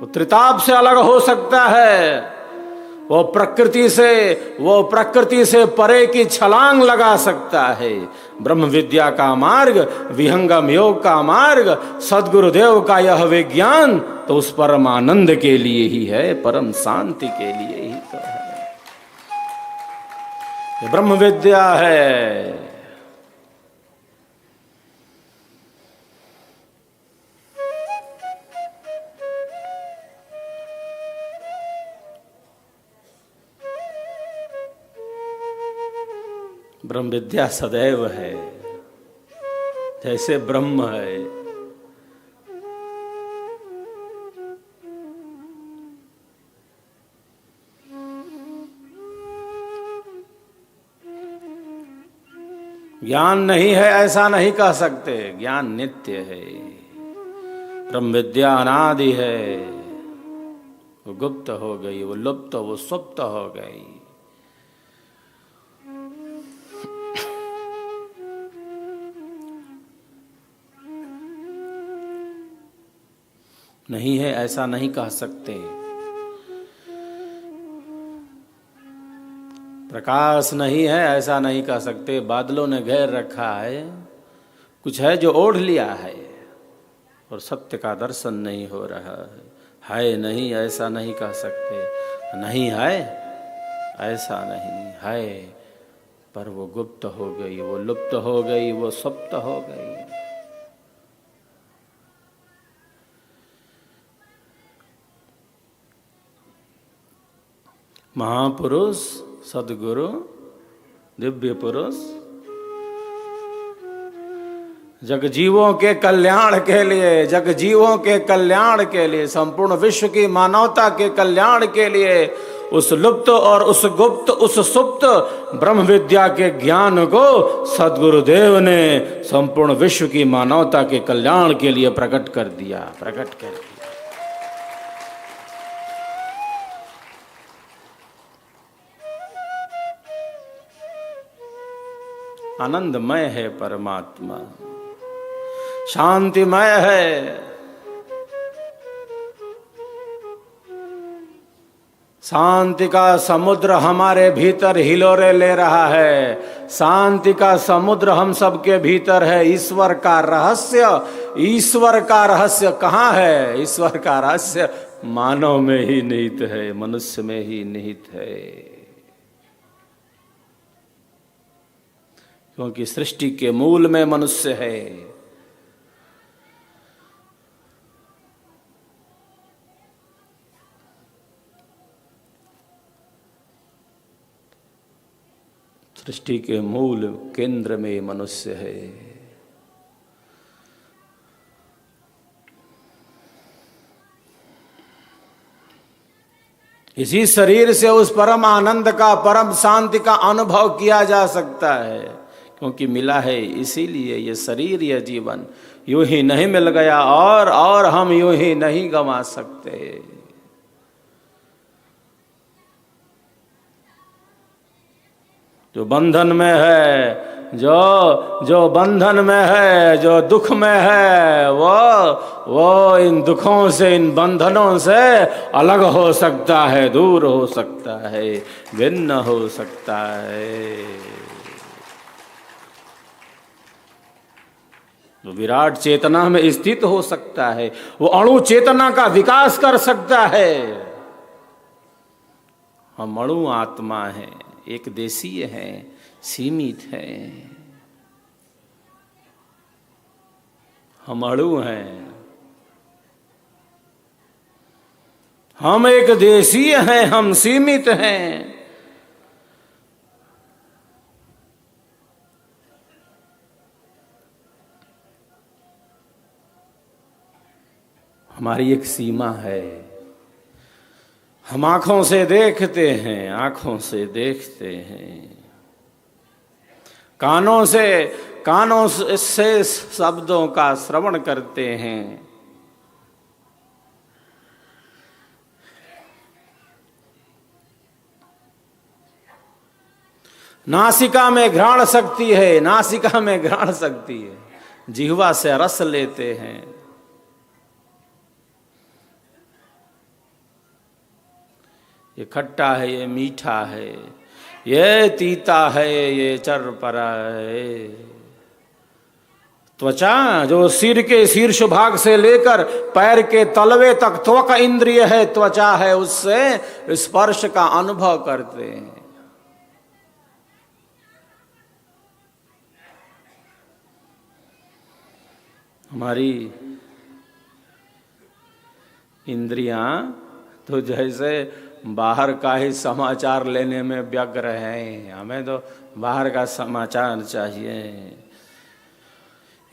वो त्रिताप से अलग हो सकता है, वो प्रकृति से परे की छलांग लगा सकता है। ब्रह्म विद्या का मार्ग, विहंगम योग का मार्ग, सद्गुरुदेव का यह विज्ञान तो उस परम आनंद के लिए ही है, परम शांति के लिए ही तो है। ये ब्रह्म विद्या है। ब्रह्म विद्या सदैव है, जैसे ब्रह्म है। ज्ञान नहीं है ऐसा नहीं कह सकते, ज्ञान नित्य है। ब्रह्म विद्या अनादि है, वो गुप्त हो गई, वो लुप्त, वो सुप्त हो गई। नहीं है ऐसा नहीं कह सकते। प्रकाश नहीं है ऐसा नहीं कह सकते। बादलों ने घेर रखा है, कुछ है जो ओढ़ लिया है और सत्य का दर्शन नहीं हो रहा है नहीं ऐसा नहीं कह सकते। नहीं है ऐसा नहीं है, पर वो गुप्त हो गई, वो लुप्त हो गई, वो सुप्त हो गई। महापुरुष, सद्गुरु, दिव्य पुरुष जगजीवों के कल्याण के लिए, जगजीवों के कल्याण के लिए, संपूर्ण विश्व की मानवता के कल्याण के लिए उस लुप्त और उस गुप्त, उस सुप्त ब्रह्म विद्या के ज्ञान को सद्गुरुदेव ने संपूर्ण विश्व की मानवता के कल्याण के लिए प्रकट कर दिया, प्रकट कर दिया। आनंदमय है परमात्मा, शांतिमय है। शांति का समुद्र हमारे भीतर हिलोरे ले रहा है। शांति का समुद्र हम सबके भीतर है। ईश्वर का रहस्य, ईश्वर का रहस्य कहाँ है? ईश्वर का रहस्य मानव में ही निहित है, मनुष्य में ही निहित है। क्योंकि सृष्टि के मूल में मनुष्य है। सृष्टि के मूल केंद्र में मनुष्य है। इसी शरीर से उस परम आनंद का, परम शांति का अनुभव किया जा सकता है, क्योंकि मिला है इसीलिए ये शरीर, ये जीवन यूं ही नहीं मिल गया और हम यूं ही नहीं गंवा सकते। जो बंधन में है, जो बंधन में है, जो दुख में है, वो इन दुखों से, इन बंधनों से अलग हो सकता है, दूर हो सकता है, भिन्न हो सकता है। वो विराट चेतना में स्थित हो सकता है, वो अणु चेतना का विकास कर सकता है। हम अणु आत्मा हैं, एक देशीय हैं, सीमित हैं। हम अणु हैं, हम एक देशीय हैं, हम सीमित हैं। हमारी एक सीमा है। हम आंखों से देखते हैं, आंखों से देखते हैं, कानों से शब्दों का श्रवण करते हैं, नासिका में घ्राण शक्ति है, नासिका में घ्राण शक्ति है, जिह्वा से रस लेते हैं। ये खट्टा है, ये मीठा है, ये तीता है, ये चरपरा है। त्वचा जो सिर के शीर्ष भाग से लेकर पैर के तलवे तक त्वक इंद्रिय है, त्वचा है, उससे स्पर्श का अनुभव करते हैं। हमारी इंद्रियां तो जैसे बाहर का ही समाचार लेने में व्यग्र हैं। हमें तो बाहर का समाचार चाहिए।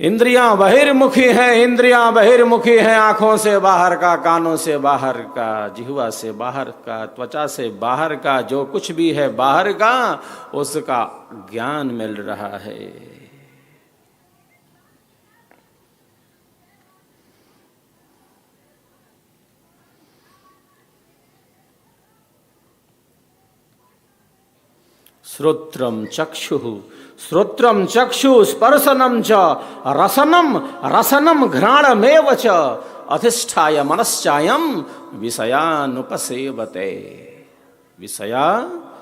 इंद्रियां बहिर्मुखी हैं, इंद्रियां बहिर्मुखी हैं, आंखों से बाहर का, कानों से बाहर का, जिह्वा से बाहर का, त्वचा से बाहर का, जो कुछ भी है बाहर का, उसका ज्ञान मिल रहा है। श्रोत्रम चक्षु, श्रोत्रम चक्षु स्पर्शनम च रसनम, रसनम घ्राणमेव च अधिष्ठाय मनश्चायम विषयानुपसेवते, विषयानुपसेवते।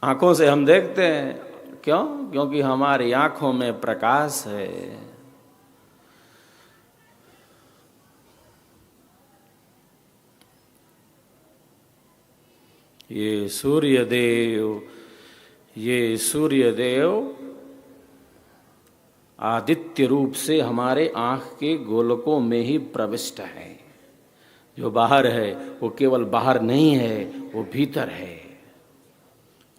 आंखों से हम देखते हैं, क्यों? क्योंकि हमारी आंखों में प्रकाश है। ये सूर्यदेव आदित्य रूप से हमारे आँख के गोलकों में ही प्रविष्ट है। जो बाहर है वो केवल बाहर नहीं है, वो भीतर है।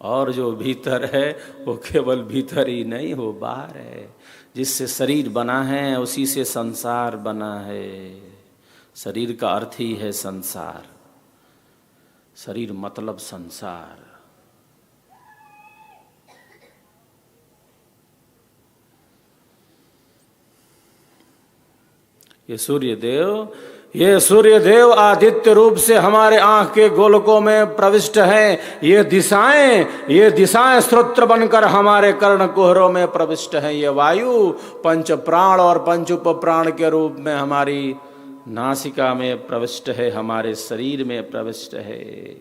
और जो भीतर है वो केवल भीतर ही नहीं, वो बाहर है। जिससे शरीर बना है उसी से संसार बना है। शरीर का अर्थ ही है संसार, शरीर मतलब संसार। ये सूर्यदेव आदित्य रूप से हमारे आंख के गोलकों में प्रविष्ट हैं। ये दिशाएं श्रोत्र बनकर हमारे कर्ण कुहरों में प्रविष्ट हैं। ये वायु पंच प्राण और पंच उप प्राण के रूप में हमारी नासिका में प्रविष्ट है, हमारे शरीर में प्रविष्ट है।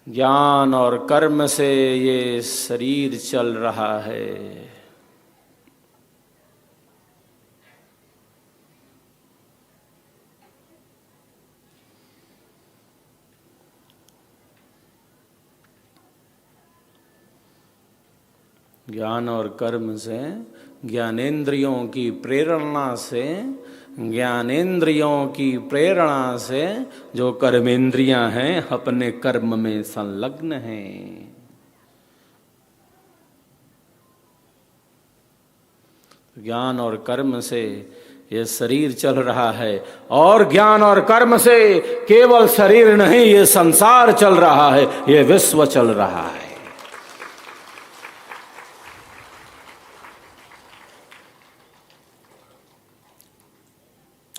ज्ञान और कर्म से ये शरीर चल रहा है। ज्ञान और कर्म से, ज्ञानेंद्रियों की प्रेरणा से जो कर्मेंद्रियां हैं अपने कर्म में संलग्न हैं। ज्ञान और कर्म से ये शरीर चल रहा है। और ज्ञान और कर्म से केवल शरीर नहीं, ये संसार चल रहा है, ये विश्व चल रहा है।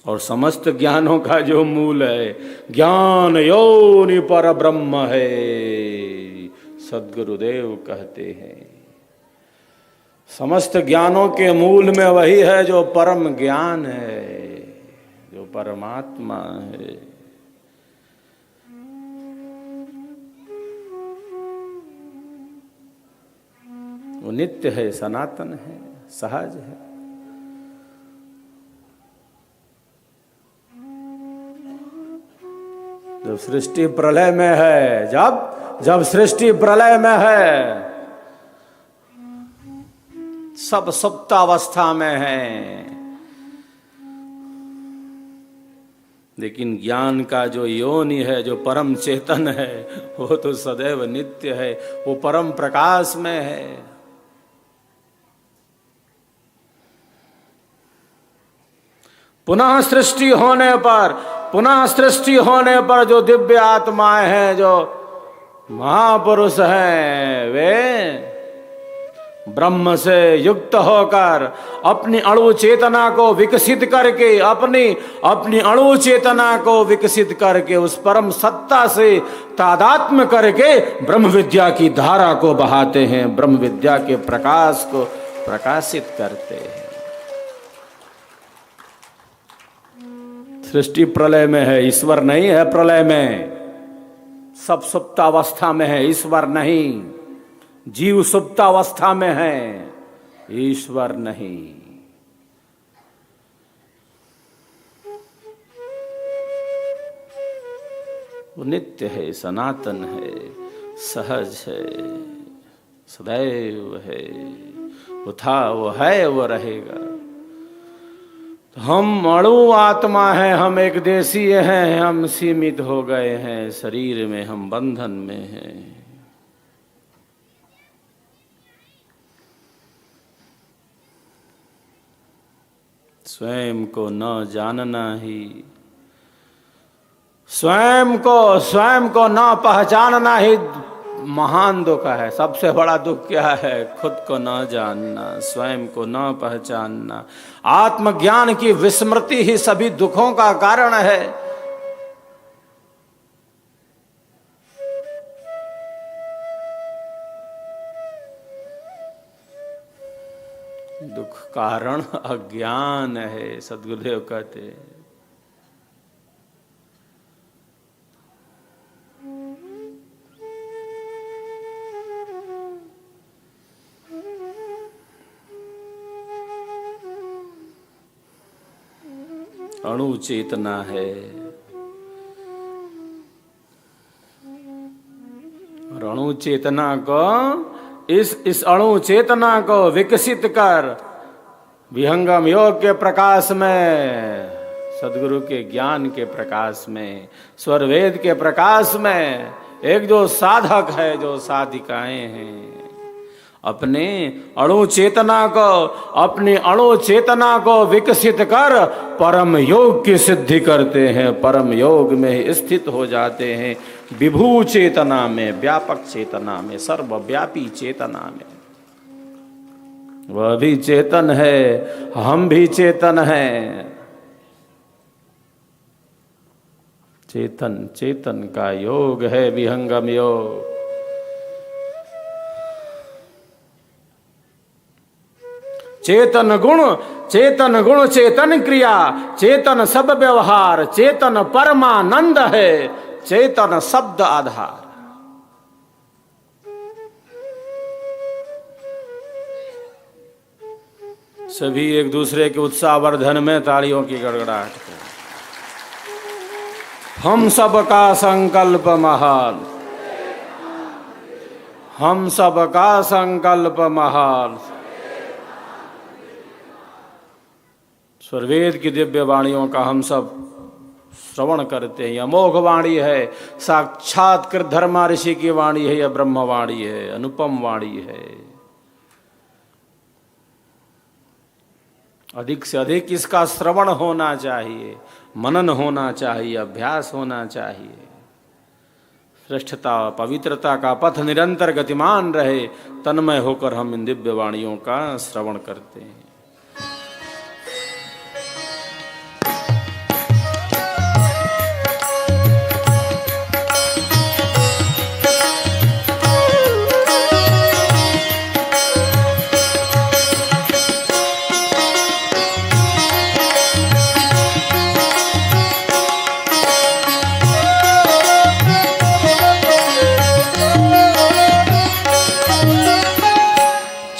और समस्त ज्ञानों का जो मूल है, ज्ञान योनि पर ब्रह्म है, सद्गुरुदेव कहते हैं। समस्त ज्ञानों के मूल में वही है जो परम ज्ञान है, जो परमात्मा है। वो नित्य है, सनातन है, सहज है। जब सृष्टि प्रलय में है, जब सृष्टि प्रलय में है, सब सुप्तावस्था में है। लेकिन ज्ञान का जो योनि है, जो परम चेतन है, वो तो सदैव नित्य है, वो परम प्रकाश में है। पुनः सृष्टि होने पर जो दिव्य आत्माएं हैं, जो महापुरुष हैं, वे ब्रह्म से युक्त होकर अपनी अणु चेतना को विकसित करके उस परम सत्ता से तादात्म्य करके ब्रह्म विद्या की धारा को बहाते हैं, ब्रह्म विद्या के प्रकाश को प्रकाशित करते हैं। सृष्टि प्रलय में है, ईश्वर नहीं है प्रलय में। सब सुप्तावस्था में है, ईश्वर नहीं। जीव सुप्तावस्था में है, ईश्वर नहीं। वो नित्य है, सनातन है, सहज है, सदैव है। वो था, वो है, वो रहेगा। हम अणु आत्मा है, हम एक देशीय हैं, हम सीमित हो गए हैं शरीर में, हम बंधन में हैं। स्वयं को न जानना ही, स्वयं को न पहचानना ही महान दुख है। सबसे बड़ा दुख क्या है? खुद को न जानना, स्वयं को न पहचानना। आत्मज्ञान की विस्मृति ही सभी दुखों का कारण है। दुख कारण अज्ञान है, सद्गुरुदेव कहते हैं। अणु चेतना है, और अणु चेतना को इस अणु चेतना को विकसित कर विहंगम योग के प्रकाश में, सदगुरु के ज्ञान के प्रकाश में, स्वर वेद के प्रकाश में, एक जो साधक है, जो साधिकाएं हैं, अपने अणु चेतना को विकसित कर परम योग की सिद्धि करते हैं। परम योग में स्थित हो जाते हैं, विभू चेतना में, व्यापक चेतना में, सर्वव्यापी चेतना में। वह भी चेतन है, हम भी चेतन हैं। चेतन का योग है विहंगम योग। चेतन गुण, चेतन क्रिया, चेतन सब व्यवहार, चेतन परमानंद है, चेतन शब्द आधार। सभी एक दूसरे के उत्साहवर्धन में तालियों की गड़गड़ाहट करें। हम सबका संकल्प महान, हम सबका संकल्प महान। स्वरवेद की दिव्य वाणियों का हम सब श्रवण करते हैं। अमोघ वाणी है, साक्षात कृतधर्मा ऋषि की वाणी है, यह ब्रह्म वाणी है, अनुपम वाणी है। अधिक से अधिक इसका श्रवण होना चाहिए, मनन होना चाहिए, अभ्यास होना चाहिए। श्रेष्ठता, पवित्रता का पथ निरंतर गतिमान रहे, तन्मय होकर हम इन दिव्य वाणियों का श्रवण करते हैं।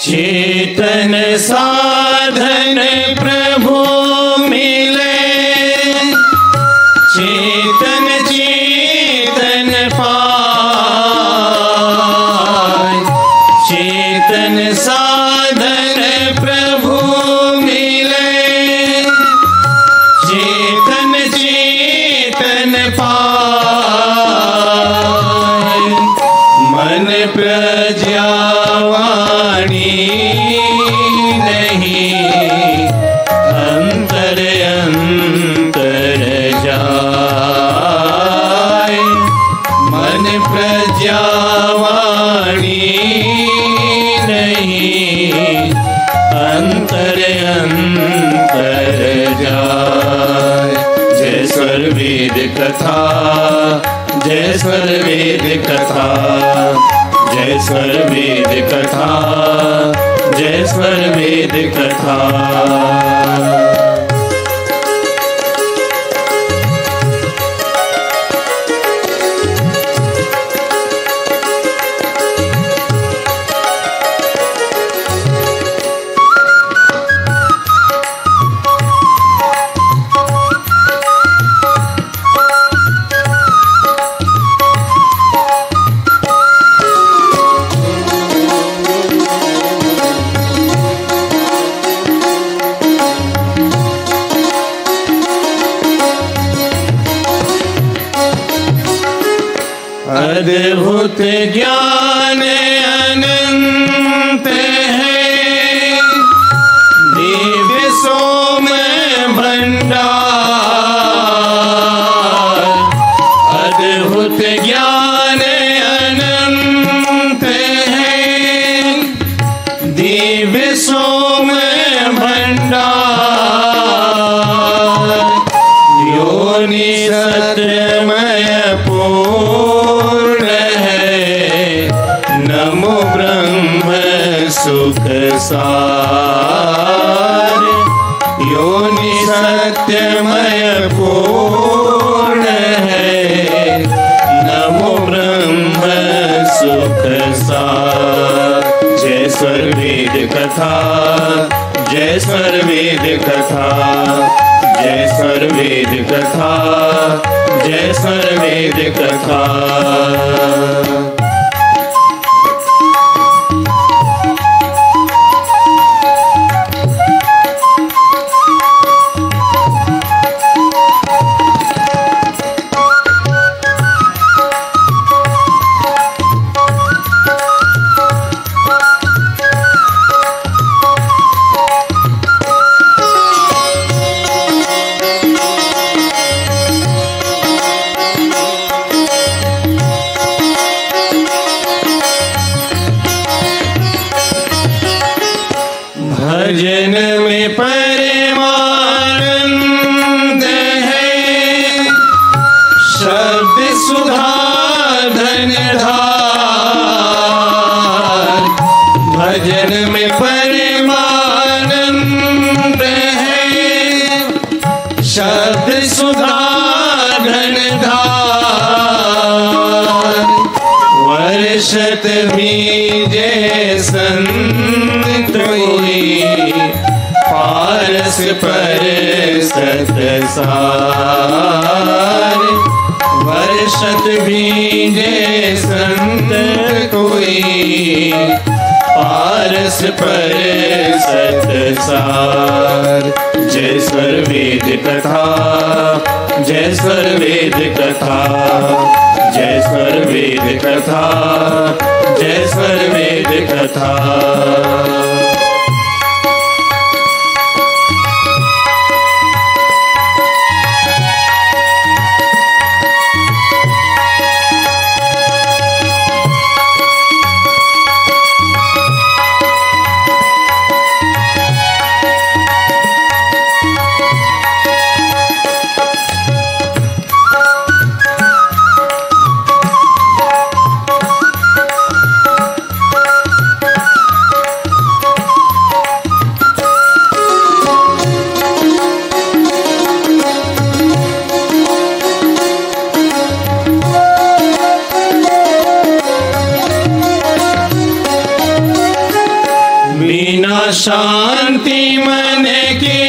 चेतन साधन प्रभु मिले, चेतन चेतन पाए। चेतन साधन प्रभु मिले, चेतन चेतन पाए। मन प्रज्ञावाणी प्रज्ञावाणी नहीं, अंतर अंतर जाए। जय स्वर वेद कथा, जय स्वर वेद कथा, जय स्वर वेद कथा, जय स्वर वेद कथा। ज्ञान अनंत है, दिव्य सोम भंडार। अद्भुत ज्ञान अनंत है, दिव्य सोम भंडार। योनि सत्यमय पूर्ण है, नमो ब्रह्म सुख सार। योनि सत्यमय पूर्ण है, नमो ब्रह्म सुख सार। जय स्वर वेद कथा, जय स्वर वेद कथा, जय स्वर वेद कथा, जय स्वर वेद कथा। भजन में परमानंद है, शब्द सुधा धन धार। भजन में परमानंद है, शब्द सुधा धन धार। वर्षत बीजे संत कोई, पारस पर सतसार। वर्षत बीजे संत कोई, पारस पर सतसार। जय स्वर वेद कथा, जय स्वर वेद कथा, जय स्वर वेद कथा, जय स्वर वेद कथा। बिना शांति मन के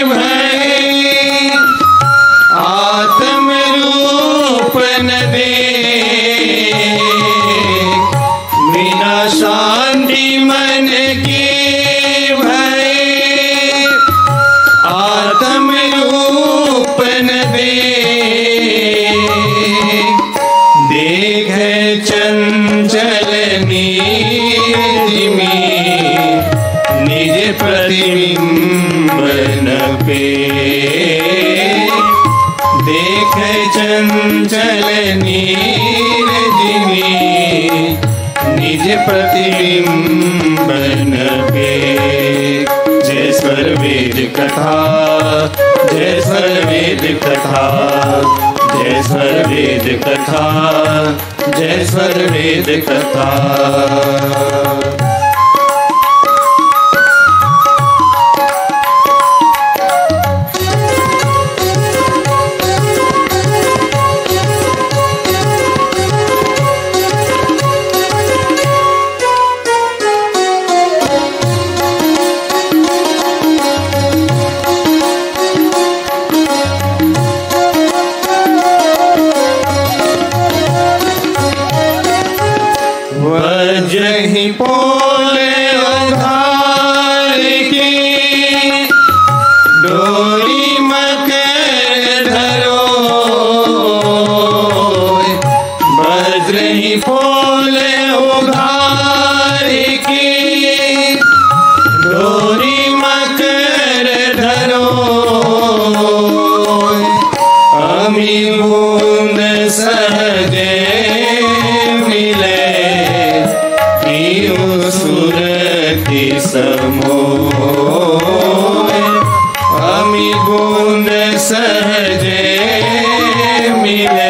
भय, आत्म रूप न दे। बिना शांति मन के भय, आत्म रूप न दे। देख चंचल निज प्रतिबिंब न पे। देख चंचल निज प्रतिबिंब न पे। जय स्वर वेद कथा, जय स्वर वेद कथा, जय स्वर वेद कथा, जय स्वर वेद कथा। वजहि पोले उधार की, डोरी मकर धरो। वज्रहि सुरति समोय अमी बूंद सहजे मिले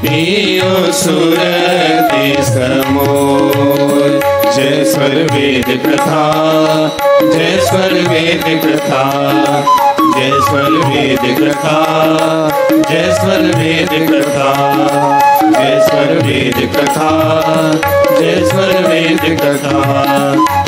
पियो सुरति समोय जय स्वर वेद कथा जय स्वर वेद कथा जय स्वर वेद कथा जय स्वर वेद कथा जय स्वर वेद कथा जय स्वर वेद कथा